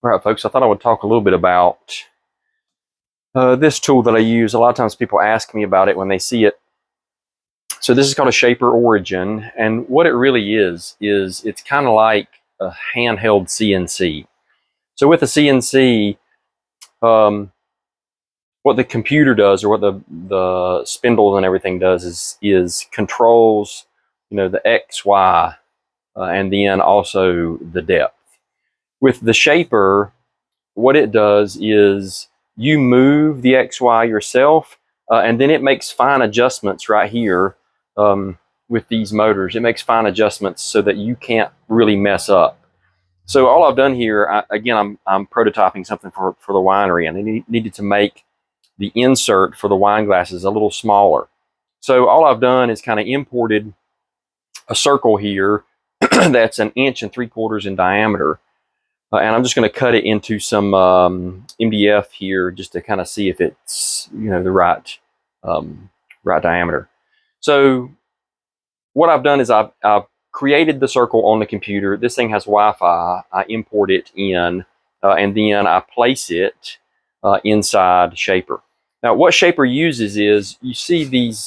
All right, folks, I thought I would talk a little bit about this tool that I use. A lot of times people ask me about it when they see it. So this is called a Shaper Origin, and what it really is it's kind of like a handheld CNC. So with a CNC, what the computer does, or what the spindle and everything does, is controls, the X, Y, and then also the depth. With the Shaper, what it does is you move the XY yourself, and then it makes fine adjustments right here with these motors. It makes fine adjustments so that you can't really mess up. So all I've done here, again, I'm prototyping something for the winery, and they needed to make the insert for the wine glasses a little smaller. So all I've done is kind of imported a circle here that's 1.75 inches in diameter. And I'm just going to cut it into some MDF here just to kind of see if it's the right diameter. So what I've done is I've created the circle on the computer. This thing has Wi-Fi. I import it in, and then I place it inside Shaper. Now, what Shaper uses is you see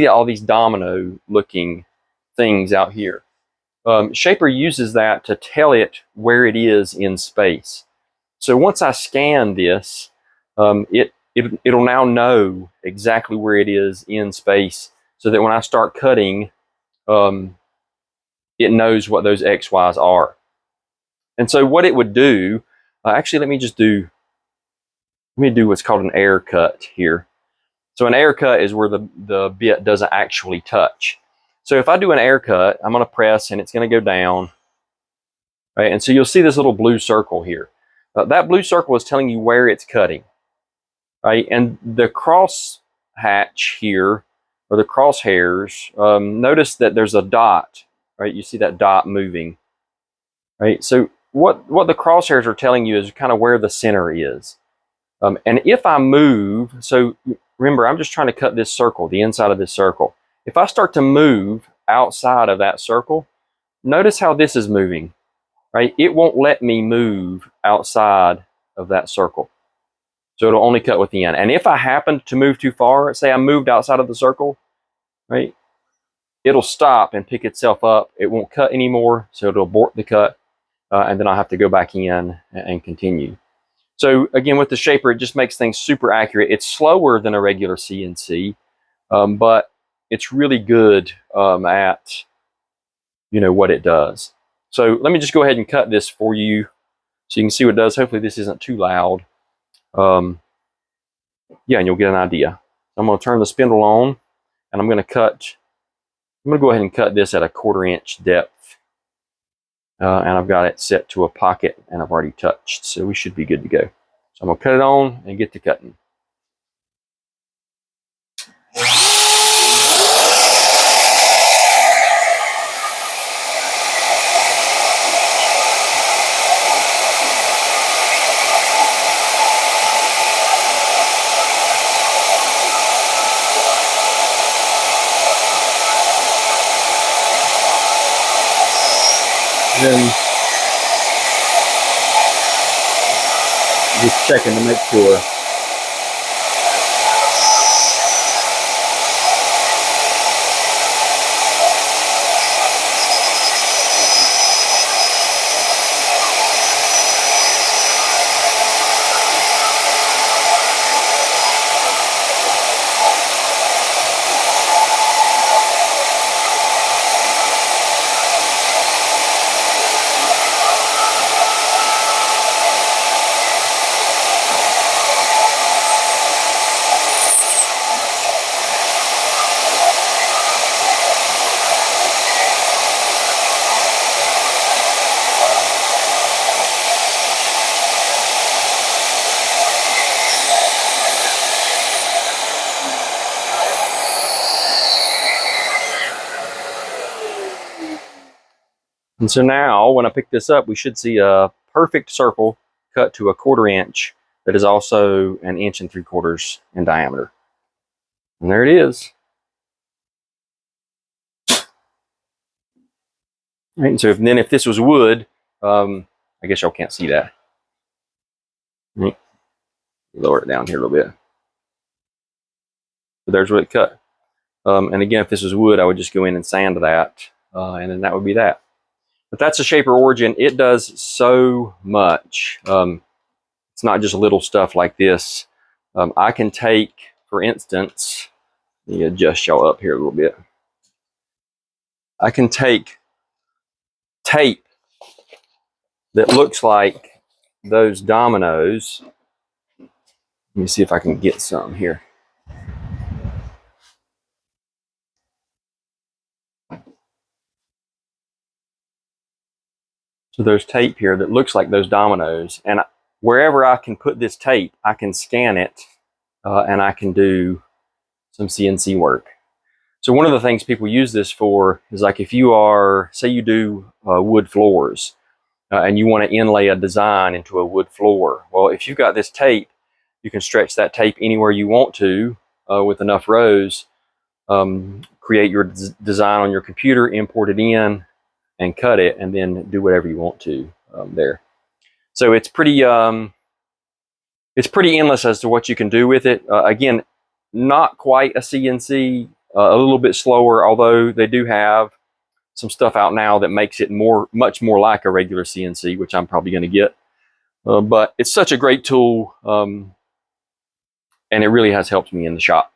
all these domino looking things out here. Shaper uses that to tell it where it is in space. So once I scan this, it'll now know exactly where it is in space, so that when I start cutting, it knows what those XYs are. And so what it would do, actually, let me do what's called an air cut here. So an air cut is where the bit doesn't actually touch. So if I do an air cut, I'm going to press and it's going to go down. Right? And so you'll see this little blue circle here. That blue circle is telling you where it's cutting. Right? And the cross hatch here, or the crosshairs, notice that there's a dot. Right? You see that dot moving. Right? So what the crosshairs are telling you is kind of where the center is. And if I move, so remember, I'm just trying to cut this circle, the inside of this circle. If I start to move outside of that circle, notice how this is moving, right? It won't let me move outside of that circle. So it'll only cut within. And if I happen to move too far, say I moved outside of the circle, right? It'll stop and pick itself up. It won't cut anymore, so it'll abort the cut, and then I'll have to go back in and continue. So again, with the Shaper, it just makes things super accurate. It's slower than a regular CNC, but it's really good at what it does. So let me just go ahead and cut this for you so you can see what it does. Hopefully this isn't too loud. Yeah, and you'll get an idea. I'm going to turn the spindle on, and I'm going to go ahead and cut this at a 1/4 inch depth. And I've got it set to a pocket, and I've already touched, so we should be good to go. So I'm going to cut it on and get to cutting. Then just checking to make sure. And so now, when I pick this up, we should see a perfect circle cut to a 1/4 inch that is also 1.75 inches in diameter. And there it is. Right, and so then if this was wood, I guess y'all can't see that. Lower it down here a little bit. But there's what it cut. And again, if this was wood, I would just go in and sand that, and then that would be that. But that's a Shaper Origin. It does so much. It's not just little stuff like this. I can take, for instance, let me adjust y'all up here a little bit. I can take tape that looks like those dominoes. Let me see if I can get some here. So there's tape here that looks like those dominoes, and wherever I can put this tape, I can scan it, and I can do some CNC work. So one of the things people use this for is, like, if you are, say you do wood floors, and you want to inlay a design into a wood floor. Well, if you've got this tape, you can stretch that tape anywhere you want to with enough rows, create your design on your computer, import it in, and cut it, and then do whatever you want to there. So it's pretty endless as to what you can do with it. Again, not quite a CNC, a little bit slower, although they do have some stuff out now that makes it much more like a regular CNC, which I'm probably going to get. But it's such a great tool, and it really has helped me in the shop.